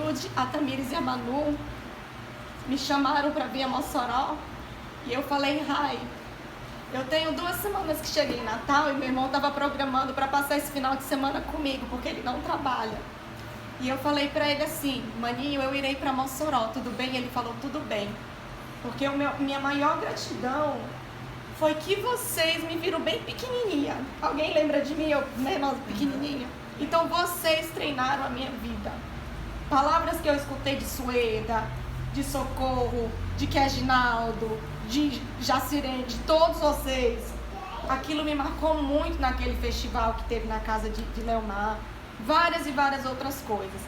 Yude, a Tamires e a Manu me chamaram para vir a Mossoró. E eu falei, Rai, eu tenho 2 semanas que cheguei em Natal e meu irmão estava programando para passar esse final de semana comigo, porque ele não trabalha. E eu falei para ele assim, maninho, eu irei para Mossoró, tudo bem? Ele falou, tudo bem. Porque minha maior gratidão foi que vocês me viram bem pequenininha. Alguém lembra de mim, eu menor, pequenininha? Então vocês treinaram a minha vida. Palavras que eu escutei de Sueda, de Socorro, de Keginaldo, de Jacirene, de todos vocês. Aquilo me marcou muito naquele festival que teve na casa de Leomar. Várias e várias outras coisas.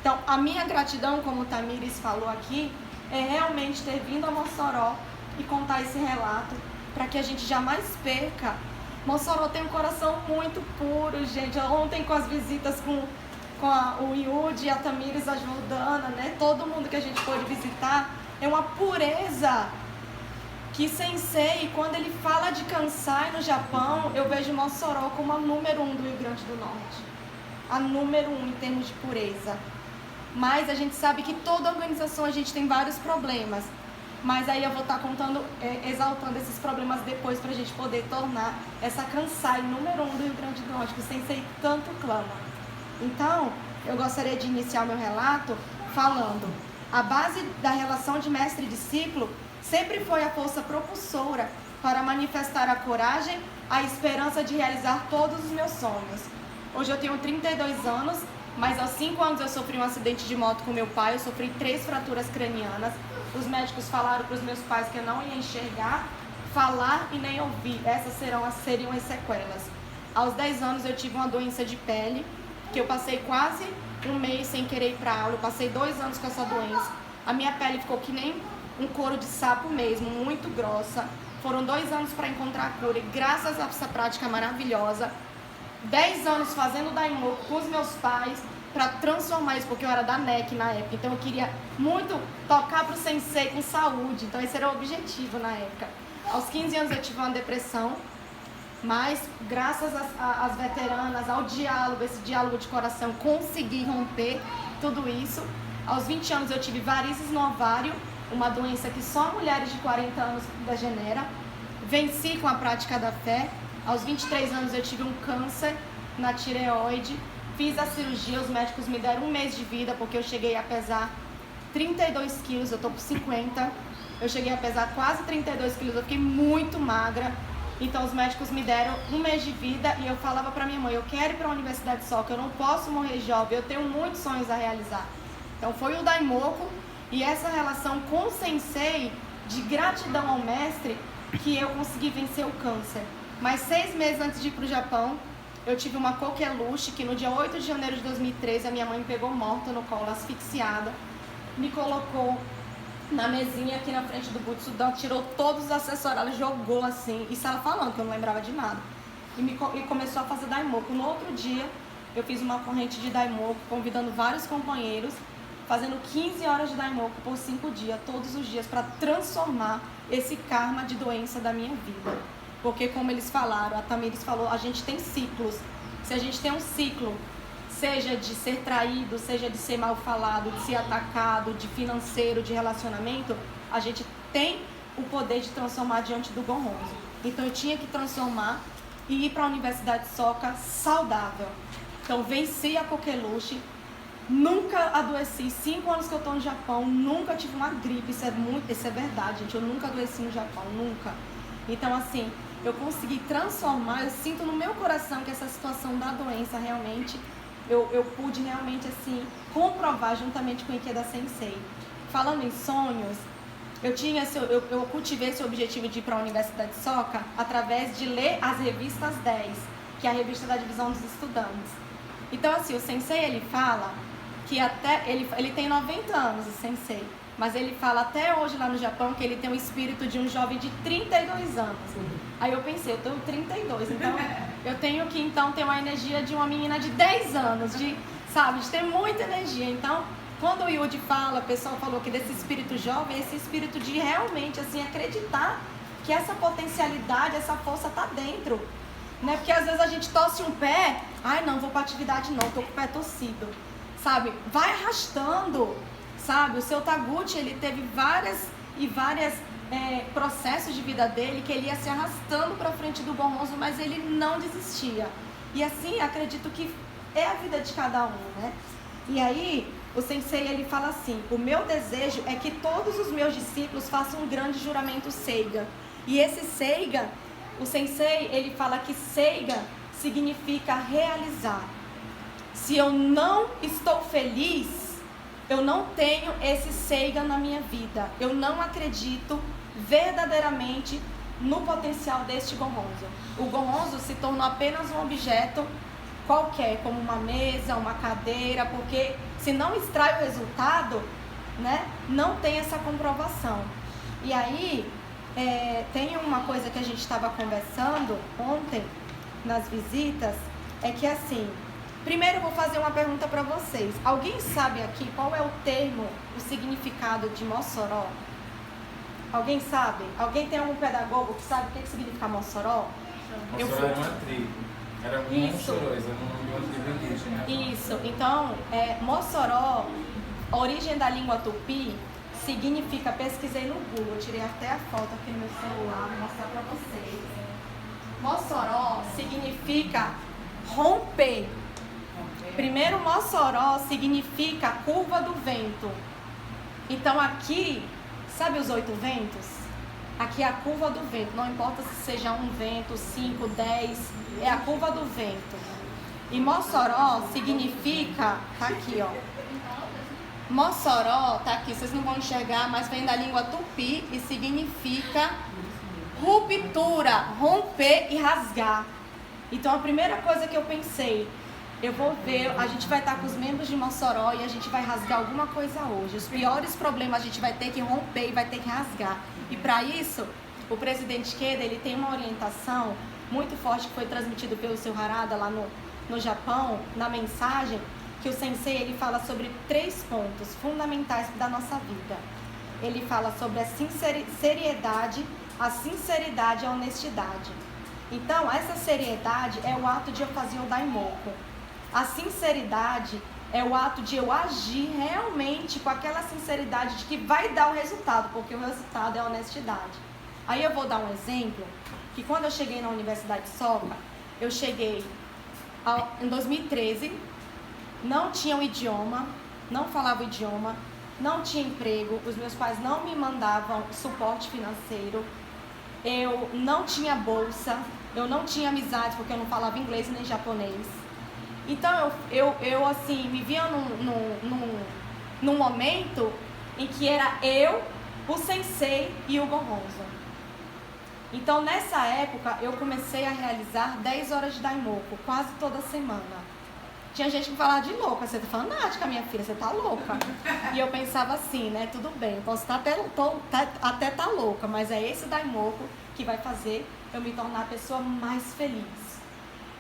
Então, a minha gratidão, como o Tamires falou aqui, é realmente ter vindo a Mossoró e contar esse relato para que a gente jamais perca. Mossoró tem um coração muito puro, gente. Ontem com as visitas com o Yude e a Tamires ajudando, né? Todo mundo que a gente pôde visitar, é uma pureza que Sensei, quando ele fala de Kansai no Japão, eu vejo Mossoró como a número 1 do Rio Grande do Norte. A número 1 em termos de pureza. Mas a gente sabe que toda organização a gente tem vários problemas. Mas aí eu vou estar contando, exaltando esses problemas depois para a gente poder tornar essa Kansai número 1 do Rio Grande do Norte, que o Sensei tanto clama. Então, eu gostaria de iniciar meu relato falando: a base da relação de mestre e discípulo sempre foi a força propulsora para manifestar a coragem, a esperança de realizar todos os meus sonhos. Hoje eu tenho 32 anos, mas aos 5 anos eu sofri um acidente de moto com meu pai, eu sofri 3 fraturas cranianas. Os médicos falaram para os meus pais que eu não ia enxergar, falar e nem ouvir. Essas seriam as sequelas. Aos 10 anos eu tive uma doença de pele, que eu passei quase um mês sem querer ir para aula. Eu passei 2 anos com essa doença. A minha pele ficou que nem um couro de sapo mesmo, muito grossa. Foram 2 anos para encontrar a cura e graças a essa prática maravilhosa, 10 anos fazendo daimoku com os meus pais para transformar isso, porque eu era da NEC na época, então eu queria muito tocar pro Sensei com saúde, então esse era o objetivo na época. Aos 15 anos eu tive uma depressão, mas graças às veteranas, ao diálogo, esse diálogo de coração, consegui romper tudo isso. Aos 20 anos eu tive varizes no ovário, uma doença que só mulheres de 40 anos degenera. Venci com a prática da fé. Aos 23 anos eu tive um câncer na tireoide, fiz a cirurgia, os médicos me deram 1 mês de vida, porque eu cheguei a pesar 32 quilos, eu tô com 50, eu cheguei a pesar quase 32 quilos, eu fiquei muito magra, então os médicos me deram 1 mês de vida e eu falava pra minha mãe, eu quero ir pra Universidade Soka, eu não posso morrer jovem, eu tenho muitos sonhos a realizar. Então foi o daimoku e essa relação com o Sensei, de gratidão ao mestre, que eu consegui vencer o câncer. Mas 6 meses antes de ir para o Japão, eu tive uma coqueluche, que no dia 8 de janeiro de 2013, a minha mãe me pegou morta no colo, asfixiada, me colocou na mesinha aqui na frente do Butsudan, tirou todos os acessórios, ela jogou assim, isso ela falando, que eu não lembrava de nada, e começou a fazer daimoku. No outro dia, eu fiz uma corrente de daimoku, convidando vários companheiros, fazendo 15 horas de daimoku por 5 dias, todos os dias, para transformar esse karma de doença da minha vida. Porque como eles falaram, a Tamires falou, a gente tem ciclos. Se a gente tem um ciclo, seja de ser traído, seja de ser mal falado, de ser atacado, de financeiro, de relacionamento, a gente tem o poder de transformar diante do Gonronzo. Então eu tinha que transformar e ir para a Universidade Soka saudável. Então venci a coqueluche, nunca adoeci. 5 anos que eu estou no Japão, nunca tive uma gripe, isso é verdade, gente. Eu nunca adoeci no Japão, nunca. Então assim, eu consegui transformar, eu sinto no meu coração que essa situação da doença realmente, eu pude realmente assim, comprovar juntamente com o Ikeda Sensei. Falando em sonhos, eu cultivei esse objetivo de ir para a Universidade Soka através de ler as revistas 10, que é a revista da divisão dos estudantes. Então assim, o Sensei ele fala que até, ele tem 90 anos, o Sensei, mas ele fala até hoje lá no Japão que ele tem o espírito de um jovem de 32 anos. Aí eu pensei, eu tenho 32, então eu tenho que então ter uma energia de uma menina de 10 anos, de ter muita energia. Então, quando o Yude fala, o pessoal falou que desse espírito jovem, esse espírito de realmente assim acreditar que essa potencialidade, essa força tá dentro, né? Porque às vezes a gente torce um pé, ai não, vou pra atividade não, tô com o pé torcido. sabe? Vai arrastando, sabe? O seu Taguchi, ele teve várias processos de vida dele que ele ia se arrastando para frente do Gonzo, mas ele não desistia. E assim, acredito que é a vida de cada um, né? E aí, o Sensei, ele fala assim: o meu desejo é que todos os meus discípulos façam um grande juramento Seiga. E esse Seiga, o Sensei, ele fala que Seiga significa realizar. Se eu não estou feliz, eu não tenho esse Seiga na minha vida. Eu não acredito verdadeiramente no potencial deste Gonzo. O Gonzo se tornou apenas um objeto qualquer, como uma mesa, uma cadeira, porque se não extrai o resultado, né, não tem essa comprovação. E aí, tem uma coisa que a gente estava conversando ontem, nas visitas, é que assim, primeiro eu vou fazer uma pergunta para vocês. Alguém sabe aqui qual é o termo, o significado de Mossoró? Alguém sabe? Alguém tem algum pedagogo que sabe o que significa Mossoró? Mossoró era uma tribo. Era um Mossorós, era um nome de uma tribo indígena. Isso. Então, Mossoró, a origem da língua tupi, significa, pesquisei no Google, tirei até a foto aqui no meu celular, vou mostrar para vocês. Mossoró significa romper. Primeiro, Mossoró significa curva do vento. Então aqui, sabe os 8 ventos? Aqui é a curva do vento, não importa se seja um vento, 5, 10, é a curva do vento. E Mossoró significa, tá aqui ó, Mossoró, tá aqui, vocês não vão enxergar, mas vem da língua tupi e significa ruptura, romper e rasgar. Então a primeira coisa que eu pensei, eu vou ver, a gente vai estar com os membros de Mossoró e a gente vai rasgar alguma coisa hoje. Os piores problemas a gente vai ter que romper e vai ter que rasgar. E para isso, o presidente Ikeda, ele tem uma orientação muito forte que foi transmitido pelo seu Harada lá no Japão, na mensagem, que o Sensei, ele fala sobre 3 pontos fundamentais da nossa vida. Ele fala sobre a seriedade, a sinceridade e a honestidade. Então, essa seriedade é o ato de eu fazer o Daimoku. A sinceridade é o ato de eu agir realmente com aquela sinceridade de que vai dar o resultado, porque o resultado é a honestidade. Aí eu vou dar um exemplo, que quando eu cheguei na Universidade de Soka, eu cheguei em 2013, não tinha o idioma, não falava o idioma, não tinha emprego, os meus pais não me mandavam suporte financeiro, eu não tinha bolsa, eu não tinha amizade porque eu não falava inglês nem japonês. Então eu assim, me via num momento em que era eu, o Sensei e o Gonzo. Então nessa época eu comecei a realizar 10 horas de Daimoku, quase toda semana. Tinha gente que falava de louca, você tá fanática, minha filha, você tá louca. E eu pensava assim, né, tudo bem, eu posso até tá louca, mas é esse Daimoku que vai fazer eu me tornar a pessoa mais feliz.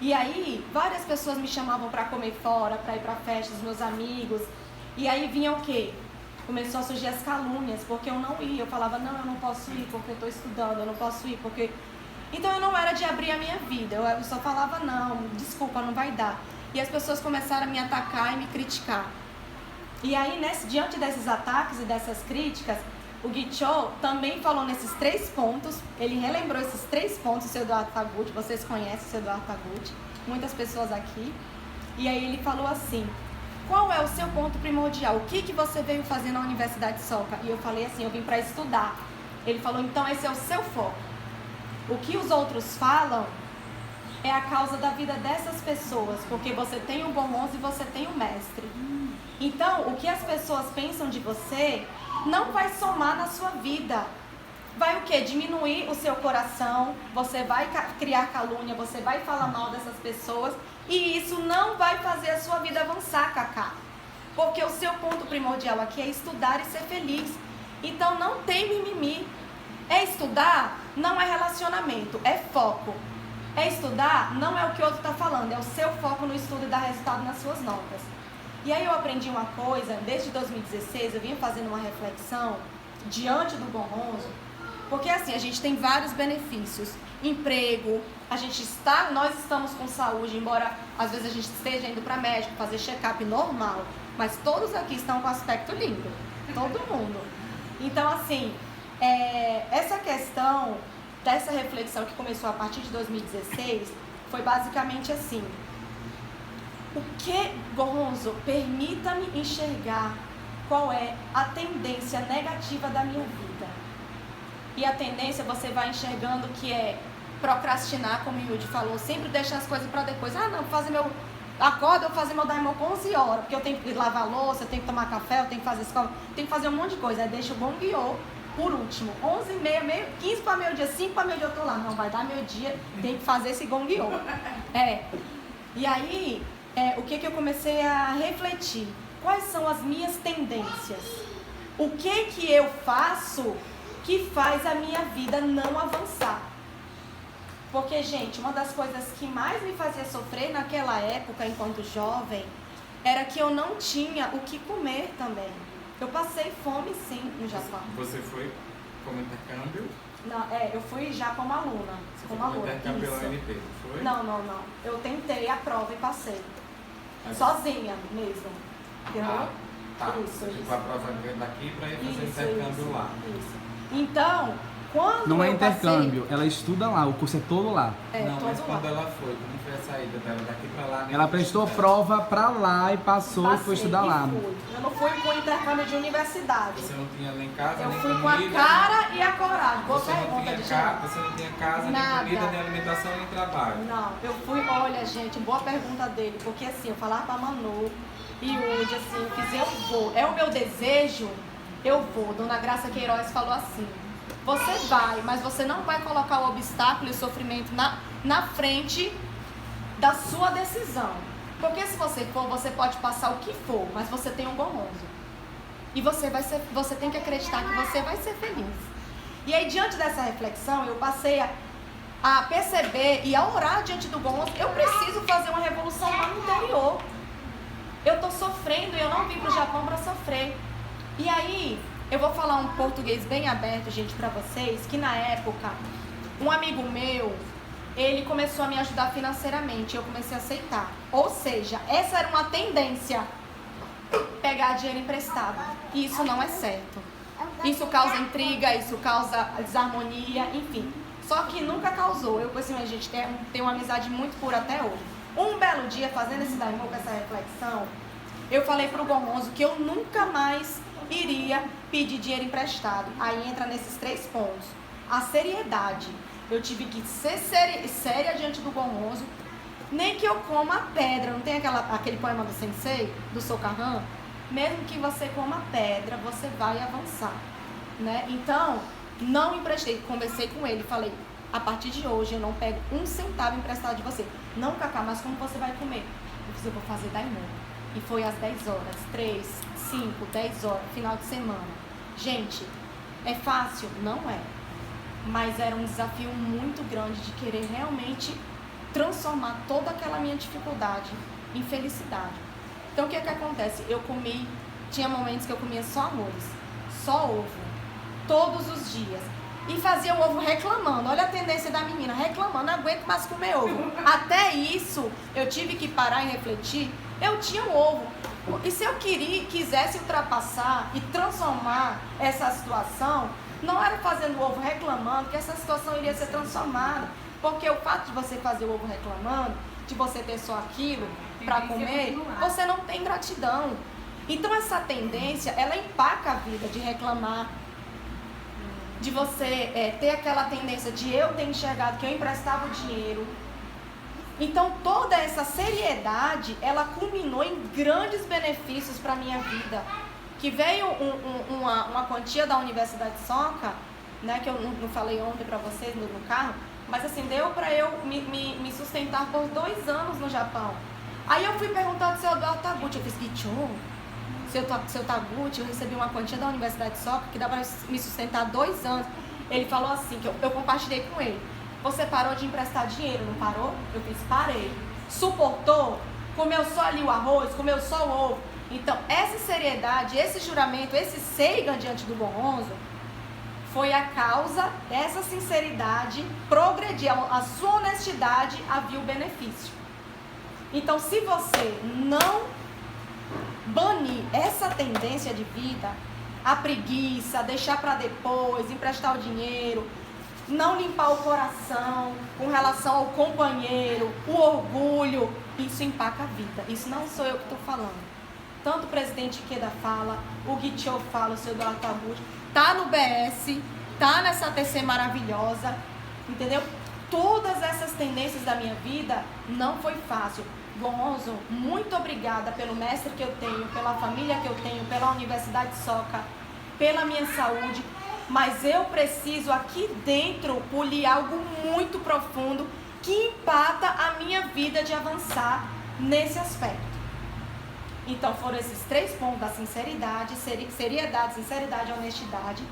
E aí, várias pessoas me chamavam para comer fora, para ir para festas dos meus amigos. E aí vinha o quê? Começou a surgir as calúnias, porque eu não ia. Eu falava, não, eu não posso ir porque eu estou estudando, eu não posso ir porque... Então eu não era de abrir a minha vida, eu só falava, não, desculpa, não vai dar. E as pessoas começaram a me atacar e me criticar. E aí, diante desses ataques e dessas críticas, o Gicho também falou nesses 3 pontos, ele relembrou esses 3 pontos, o seu Eduardo Taguchi, vocês conhecem o seu Eduardo Taguchi, muitas pessoas aqui. E aí ele falou assim, qual é o seu ponto primordial? O que você veio fazer na Universidade de Soka? E eu falei assim, eu vim para estudar. Ele falou, então esse é o seu foco. O que os outros falam é a causa da vida dessas pessoas, porque você tem o Gonzo e você tem o mestre. Então, o que as pessoas pensam de você não vai somar na sua vida. Vai o quê? Diminuir o seu coração, você vai criar calúnia, você vai falar mal dessas pessoas e isso não vai fazer a sua vida avançar, Cacá. Porque o seu ponto primordial aqui é estudar e ser feliz. Então não tem mimimi. É estudar, não é relacionamento, é foco. É estudar, não é o que o outro está falando, é o seu foco no estudo e dar resultado nas suas notas. E aí eu aprendi uma coisa, desde 2016 eu vinha fazendo uma reflexão diante do Gonzo, porque assim, a gente tem vários benefícios, emprego, nós estamos com saúde, embora às vezes a gente esteja indo para médico, fazer check-up normal, mas todos aqui estão com aspecto lindo, todo mundo. Então, assim, essa questão dessa reflexão que começou a partir de 2016 foi basicamente assim: o que, Gonzo, permita-me enxergar qual é a tendência negativa da minha vida. E a tendência você vai enxergando que é procrastinar, como o Yudi falou, sempre deixar as coisas para depois. Ah, não, vou fazer meu... Acorda, eu vou fazer meu daimon com 11 horas, porque eu tenho que lavar a louça, eu tenho que tomar café, eu tenho que fazer escola, tenho que fazer um monte de coisa. Aí deixa o gonguiô por último. 11h30, 15 para meio-dia, 5 para meio-dia eu tô lá. Não, vai dar meio-dia, tem que fazer esse gonguiô. E aí, o que eu comecei a refletir? Quais são as minhas tendências? O que eu faço que faz a minha vida não avançar? Porque, gente, uma das coisas que mais me fazia sofrer naquela época, enquanto jovem, era que eu não tinha o que comer também. Eu passei fome, sim, no Japão. Você foi como intercâmbio? Não, eu fui já como aluna. Você foi como intercâmbio pela UNP, foi? Não. Eu tentei a prova e passei. Sozinha mesmo. Entendeu? Tá. Isso. A prova daqui para ir fazer intercâmbio lá. Isso. Então... Quando não é intercâmbio, ela estuda lá, o curso é todo lá. Mas quando ela foi, como foi a saída dela daqui pra lá? Ela prestou prova pra lá e passou e foi estudar lá. Eu não fui com intercâmbio de universidade. Você não tinha nem casa, eu nem fui comida? Com a cara e a coragem. Você não tinha casa, nem comida, nem alimentação, nem trabalho? Não, eu fui, olha gente, boa pergunta dele, porque assim, eu falava pra Manu e hoje assim, eu fiz, eu vou, é o meu desejo, eu vou. Dona Graça Queiroz falou assim: você vai, mas você não vai colocar o obstáculo e o sofrimento na frente da sua decisão. Porque se você for, você pode passar o que for, mas você tem um Gonzo. E você tem que acreditar que você vai ser feliz. E aí, diante dessa reflexão, eu passei a perceber e a orar diante do Gonzo. Eu preciso fazer uma revolução lá no interior. Eu estou sofrendo e eu não vim para o Japão para sofrer. E aí... eu vou falar um português bem aberto, gente, pra vocês, que na época, um amigo meu, ele começou a me ajudar financeiramente, eu comecei a aceitar. Ou seja, essa era uma tendência, pegar dinheiro emprestado. E isso não é certo. Isso causa intriga, isso causa desarmonia, enfim. Só que nunca causou. Eu, assim, a gente tem uma amizade muito pura até hoje. Um belo dia, fazendo esse daimon, com essa reflexão, eu falei pro Gonzo que eu nunca mais iria pedir dinheiro emprestado. Aí entra nesses 3 pontos. A seriedade. Eu tive que ser séria diante do Gonzo. Nem que eu coma a pedra. Não tem aquele poema do Sensei, do Sokahan? Mesmo que você coma a pedra, você vai avançar, né? Então, não emprestei. Conversei com ele, falei: a partir de hoje eu não pego 1 centavo emprestado de você. Não, Cacá, mas como você vai comer? Eu vou fazer daimon. E foi às 10 horas, 3, 5, 10 horas, final de semana. Gente, é fácil? Não é. Mas era um desafio muito grande de querer realmente transformar toda aquela minha dificuldade em felicidade. Então o que acontece? Eu comi, tinha momentos que eu comia só arroz, só ovo, todos os dias. E fazia o ovo reclamando. Olha a tendência da menina, reclamando, não aguento mais comer ovo. Até isso, eu tive que parar e refletir. Eu tinha um ovo. E se eu quisesse ultrapassar e transformar essa situação, não era fazendo o ovo reclamando que essa situação iria ser transformada. Porque o fato de você fazer o ovo reclamando, de você ter só aquilo para comer, você não tem gratidão. Então essa tendência, ela empaca a vida de reclamar, de você ter aquela tendência de eu ter enxergado que eu emprestava o dinheiro. Então toda essa seriedade, ela culminou em grandes benefícios para a minha vida. Que veio uma quantia da Universidade Soka, né, que eu não falei ontem para vocês no carro, mas assim, deu para eu me sustentar por 2 anos no Japão. Aí eu fui perguntar do seu Taguchi, eu fiz Gichon, seu Taguchi, eu recebi uma quantia da Universidade Soka que dá para me sustentar 2 anos. Ele falou assim, que eu compartilhei com ele: você parou de emprestar dinheiro, não parou? Eu fiz, parei. Suportou? Comeu só ali o arroz, comeu só o ovo. Então, essa seriedade, esse juramento, esse seiga diante do Gonzo, foi a causa dessa sinceridade progredir. A sua honestidade havia o benefício. Então, se você não banir essa tendência de vida, a preguiça, deixar para depois, emprestar o dinheiro, não limpar o coração com relação ao companheiro, o orgulho, isso empaca a vida. Isso não sou eu que estou falando. Tanto o presidente Ikeda fala, o Guichô fala, o seu Eduardo Tabucci, tá no BS, tá nessa TC maravilhosa, entendeu? Todas essas tendências da minha vida não foi fácil. Gonzo, muito obrigada pelo mestre que eu tenho, pela família que eu tenho, pela Universidade Soca, pela minha saúde, mas eu preciso aqui dentro polir algo muito profundo que empata a minha vida de avançar nesse aspecto. Então foram esses 3 pontos da sinceridade, seriedade, sinceridade e honestidade,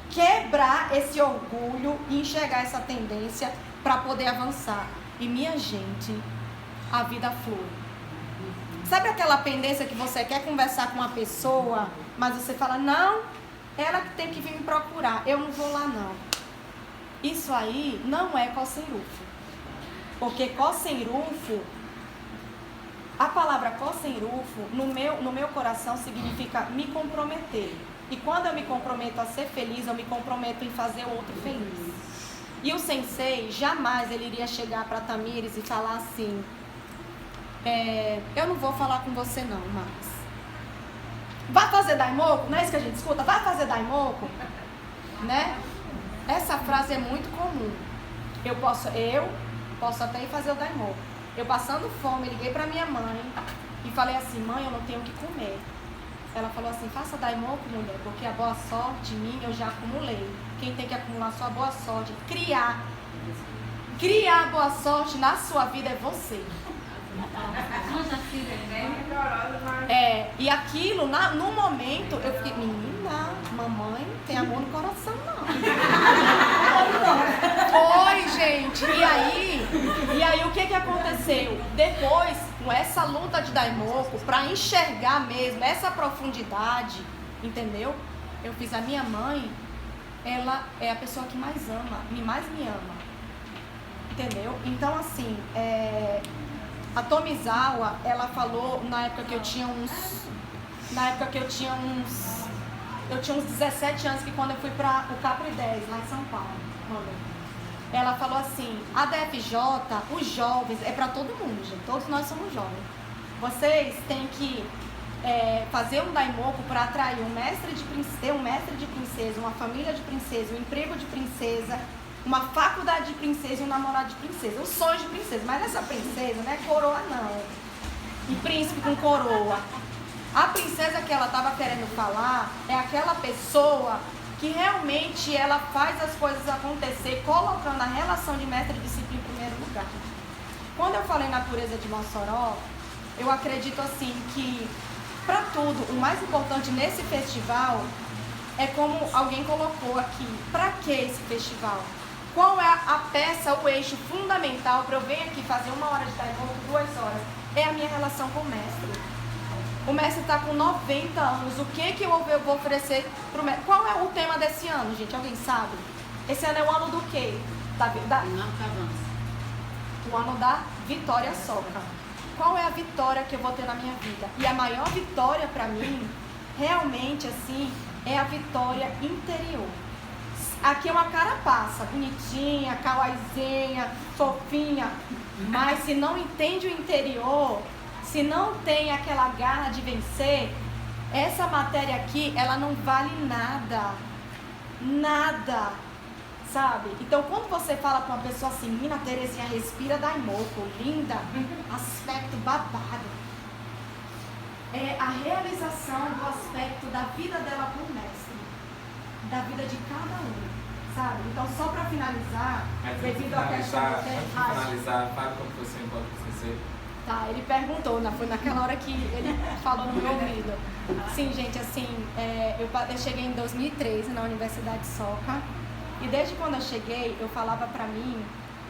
quebrar esse orgulho e enxergar essa tendência para poder avançar. E minha gente, a vida flui. Sabe aquela pendência que você quer conversar com uma pessoa, mas você fala, não, ela que tem que vir me procurar, eu não vou lá não. Isso aí não é cocenrufo. Porque cocenrufo, a palavra cocenrufo, no meu coração significa me comprometer. E quando eu me comprometo a ser feliz, eu me comprometo em fazer o outro feliz. E o sensei, jamais ele iria chegar para Tamires e falar assim, eu não vou falar com você não, Max. Vai fazer daimoku? Não é isso que a gente escuta? Vai fazer daimoku? Né? Essa frase é muito comum. Eu posso até ir fazer o daimoku. Eu passando fome, liguei pra minha mãe e falei assim, mãe, eu não tenho o que comer. Ela falou assim, faça daimoku, mulher, porque a boa sorte minha eu já acumulei. Quem tem que acumular sua boa sorte, criar a boa sorte na sua vida é você. E aquilo, no momento, eu fiquei, menina, mamãe não tem amor no coração, não. Oi, gente. E aí o que aconteceu? Depois, com essa luta de daimoku, pra enxergar mesmo essa profundidade, entendeu? Eu fiz a minha mãe, ela é a pessoa que mais me ama. Entendeu? Então, assim, a Tomizawa, ela falou na época que eu tinha uns 17 anos, que quando eu fui para o Capri 10, lá em São Paulo. Ela falou assim, a DFJ, os jovens, é para todo mundo, gente, todos nós somos jovens. Vocês têm que fazer um daimoku para atrair um mestre de princesa, uma família de princesa, um emprego de princesa, uma faculdade de princesa e um namorado de princesa, um sonho de princesa. Mas essa princesa não é coroa não, e príncipe com coroa. A princesa que ela estava querendo falar é aquela pessoa que realmente ela faz as coisas acontecer, colocando a relação de mestre e discípulo em primeiro lugar. Quando eu falei na pureza de Mossoró, eu acredito assim que, para tudo, o mais importante nesse festival é como alguém colocou aqui, para que esse festival? Qual é a peça, o eixo fundamental para eu vir aqui fazer 1 hora de daimoku, 2 horas? É a minha relação com o mestre. O mestre está com 90 anos. O que eu vou oferecer para o mestre? Qual é o tema desse ano, gente? Alguém sabe? Esse ano é o ano do quê? O ano da Vitória Soca. Qual é a vitória que eu vou ter na minha vida? E a maior vitória para mim, realmente assim, é a vitória interior. Aqui é uma carapaça, bonitinha, kawaiizinha, fofinha, mas se não entende o interior, se não tem aquela garra de vencer, essa matéria aqui, ela não vale nada. Nada. Sabe? Então, quando você fala com uma pessoa assim, menina Terezinha, respira daimoku, linda, aspecto babado, é a realização do aspecto da vida dela com o mestre, da vida de cada um. Sabe? Então, só para finalizar, devido à questão do tempo. Finalizar, fale como foi seu encontro com você. Tá, ele perguntou, foi naquela hora que ele falou no meu ouvido. Sim, gente, assim, eu cheguei em 2013 na Universidade Soca, e desde quando eu cheguei, eu falava pra mim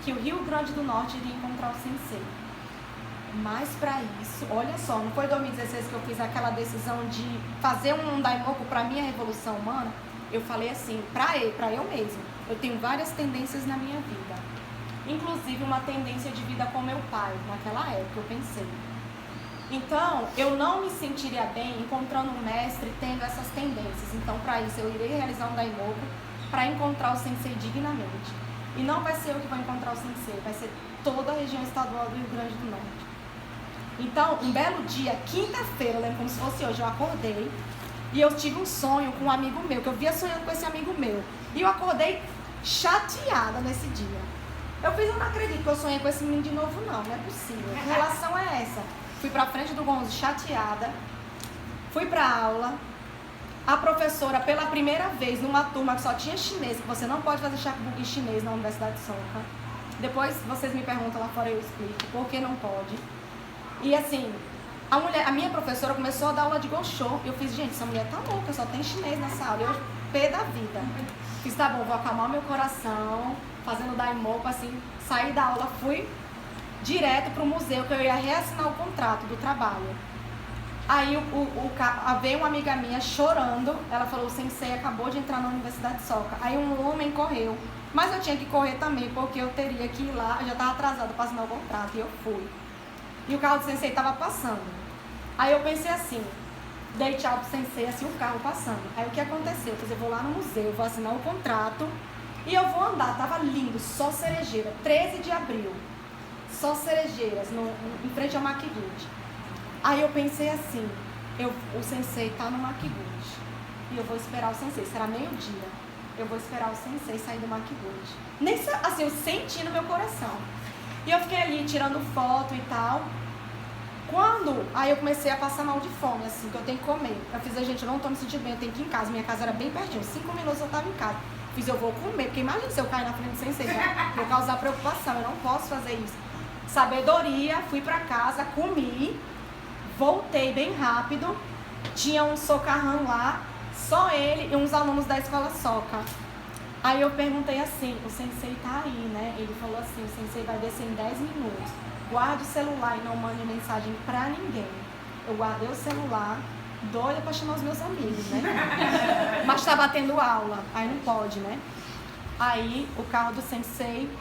que o Rio Grande do Norte iria encontrar o sensei. Mas pra isso, olha só, não foi em 2016 que eu fiz aquela decisão de fazer um daimoku pra minha revolução humana? Eu falei assim, pra eu mesmo, eu tenho várias tendências na minha vida. Inclusive uma tendência de vida com meu pai, naquela época, eu pensei. Então, eu não me sentiria bem encontrando um mestre tendo essas tendências. Então, para isso, eu irei realizar um Daimoku para encontrar o sensei dignamente. E não vai ser eu que vou encontrar o sensei, vai ser toda a região estadual do Rio Grande do Norte. Então, um belo dia, quinta-feira, eu lembro como se fosse hoje, eu acordei e eu tive um sonho com um amigo meu, que eu via sonhando com esse amigo meu. E eu acordei chateada nesse dia. Eu não acredito que eu sonhei com esse menino de novo, não é possível. Que relação é essa? Fui pra frente do Gonzo chateada, fui pra aula, a professora, pela primeira vez, numa turma que só tinha chinês, que você não pode fazer Shakubuki em chinês na Universidade de Soka. Depois vocês me perguntam lá fora, eu explico por que não pode. E assim, a minha professora começou a dar aula de Gosho. Eu fiz, gente, essa mulher tá louca, só tem chinês nessa aula. Eu, pé da vida. Fiz, tá bom, vou acalmar meu coração, fazendo Daimoku, assim, saí da aula, fui direto pro museu, que eu ia reassinar o contrato do trabalho. Aí veio uma amiga minha chorando, ela falou, o sensei acabou de entrar na Universidade de Soka. Aí um homem correu, mas eu tinha que correr também, porque eu teria que ir lá, eu já estava atrasada para assinar o contrato, e eu fui. E o carro do sensei estava passando. Aí eu pensei assim, dei tchau pro sensei, assim, o carro passando. Aí o que aconteceu? Eu vou lá no museu, vou assinar o contrato, e eu vou andar, tava lindo, só cerejeira, 13 de abril, só cerejeiras, em frente ao Makiguchi. Aí eu pensei assim, o sensei tá no Makiguchi, e eu vou esperar o sensei, será meio-dia, eu vou esperar o sensei sair do Makiguchi. Nem assim, eu senti no meu coração. E eu fiquei ali tirando foto e tal. Aí eu comecei a passar mal de fome, assim, que eu tenho que comer. Eu fiz, gente, eu não tô me sentindo bem, eu tenho que ir em casa. Minha casa era bem pertinho, 5 minutos eu tava em casa. Fiz, eu vou comer, porque imagina se eu cair na frente do sensei, vou causar preocupação, eu não posso fazer isso. Sabedoria, fui pra casa, comi, voltei bem rápido, tinha um socarrão lá, só ele e uns alunos da escola Soka. Aí eu perguntei assim, o sensei tá aí, né? Ele falou assim, o sensei vai descer em 10 minutos. Guarde o celular e não mande mensagem pra ninguém. Eu guardei o celular, doida pra chamar os meus amigos, né? Mas tá batendo aula, aí não pode, né? Aí o carro do sensei,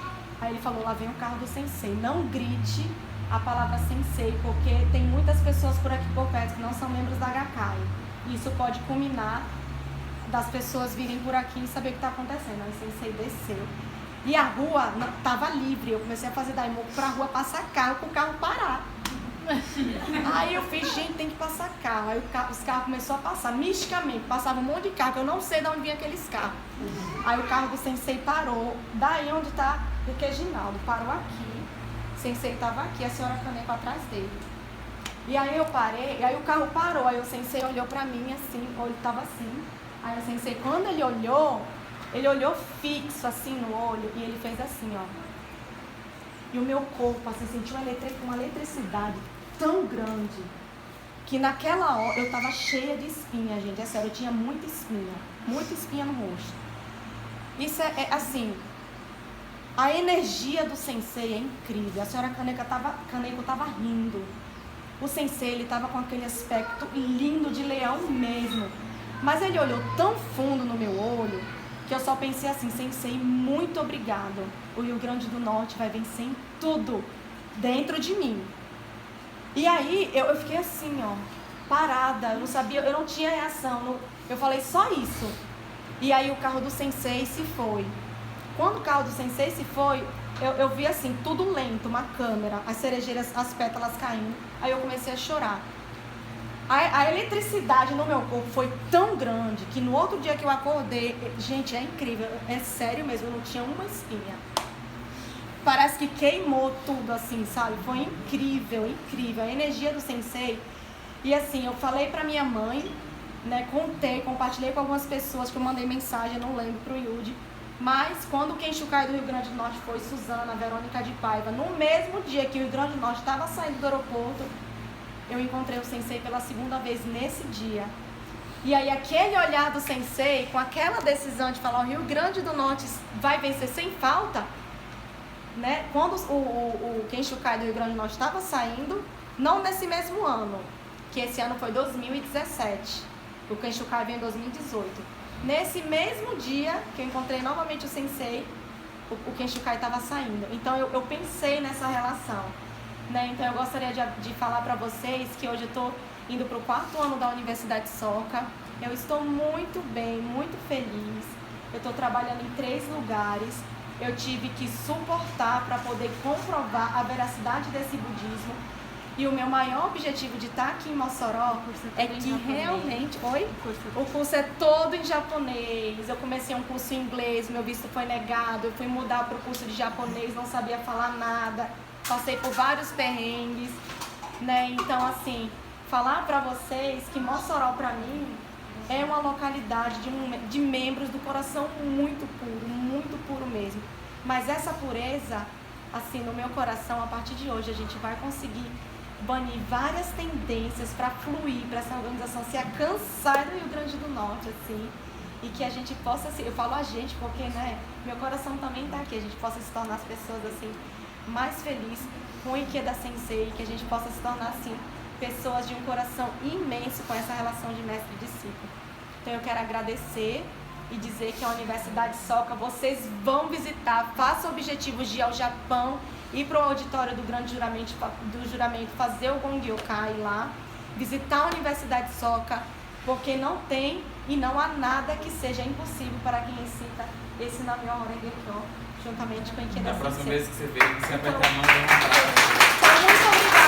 aí ele falou, lá vem o carro do sensei. Não grite a palavra sensei, porque tem muitas pessoas por aqui por perto que não são membros da Gakkai. Isso pode culminar das pessoas virem por aqui e saber o que está acontecendo. Aí o sensei desceu. E a rua estava livre. Eu comecei a fazer Daimoku para a rua passar carro, para o carro parar. Aí eu fiz, gente, tem que passar carro. Aí os carros começaram a passar, misticamente. Passava um monte de carro, que eu não sei de onde vinha aqueles carros. Aí o carro do sensei parou. Daí onde está o Reginaldo. Parou aqui. O sensei estava aqui, a senhora Kaneko atrás dele. E aí eu parei, e aí o carro parou. Aí o sensei olhou para mim assim, o olho estava assim. Aí o sensei, quando ele olhou fixo assim no olho e ele fez assim, ó. E o meu corpo, assim, sentiu uma eletricidade tão grande que naquela hora eu tava cheia de espinha, gente. É sério, eu tinha muita espinha no rosto. Isso é assim, a energia do sensei é incrível. A senhora Kaneko tava rindo. O sensei, ele tava com aquele aspecto lindo de leão mesmo. Mas ele olhou tão fundo no meu olho que eu só pensei assim, sensei, muito obrigado. O Rio Grande do Norte vai vencer em tudo dentro de mim. E aí eu fiquei assim, ó, parada, eu não sabia, eu não tinha reação. Eu falei só isso. E aí o carro do sensei se foi. Quando o carro do sensei se foi, eu vi assim, tudo lento, uma câmera, as cerejeiras, as pétalas caindo. Aí eu comecei a chorar. A eletricidade no meu corpo foi tão grande que no outro dia que eu acordei, gente, é incrível, é sério mesmo, eu não tinha uma espinha. Parece que queimou tudo assim, sabe? Foi incrível, incrível, a energia do sensei. E assim, eu falei pra minha mãe, né, compartilhei com algumas pessoas que eu mandei mensagem, eu não lembro, pro Yudi. Mas quando o Kenshukai do Rio Grande do Norte foi Suzana, Verônica de Paiva, no mesmo dia que o Rio Grande do Norte estava saindo do aeroporto, eu encontrei o sensei pela segunda vez nesse dia. E aí aquele olhar do sensei, com aquela decisão de falar o Rio Grande do Norte vai vencer sem falta, né? Quando o Kenshukai do Rio Grande do Norte estava saindo, não nesse mesmo ano, que esse ano foi 2017, o Kenshukai veio em 2018. Nesse mesmo dia que eu encontrei novamente o sensei, o Kenshukai estava saindo. Então eu pensei nessa relação. né? Então eu gostaria de falar para vocês que hoje eu estou indo para o 4º ano da Universidade Soca. Eu estou muito bem, muito feliz. Eu estou trabalhando em 3 lugares. Eu tive que suportar para poder comprovar a veracidade desse budismo. E o meu maior objetivo de estar aqui em Mossoró é que realmente... Oi? O curso é todo em japonês. Eu comecei um curso em inglês, meu visto foi negado. Eu fui mudar para o curso de japonês, não sabia falar nada. Passei por vários perrengues, né? Então, assim, falar para vocês que Mossoró, para mim, é uma localidade de membros do coração muito puro mesmo. Mas essa pureza, assim, no meu coração, a partir de hoje, a gente vai conseguir banir várias tendências para fluir, para essa organização se alcançar no Rio Grande do Norte, assim, e que a gente possa, assim, eu falo a gente porque, né, meu coração também tá aqui, a gente possa se tornar as pessoas, assim, mais felizes com o Ikeda Sensei, que a gente possa se tornar, assim, pessoas de um coração imenso com essa relação de mestre e discípulo. Então eu quero agradecer e dizer que a Universidade Soca, vocês vão visitar, façam objetivos de ir ao Japão, ir para o auditório do grande juramento, fazer o Gongyokai lá, visitar a Universidade Soca, porque não tem e não há nada que seja impossível para quem recita esse Nam-myoho Renge-kyo, juntamente com a Ikeda Sensei. Na próxima vez que você vê, você aperta a mão e dá um abraço. Então, muito obrigada.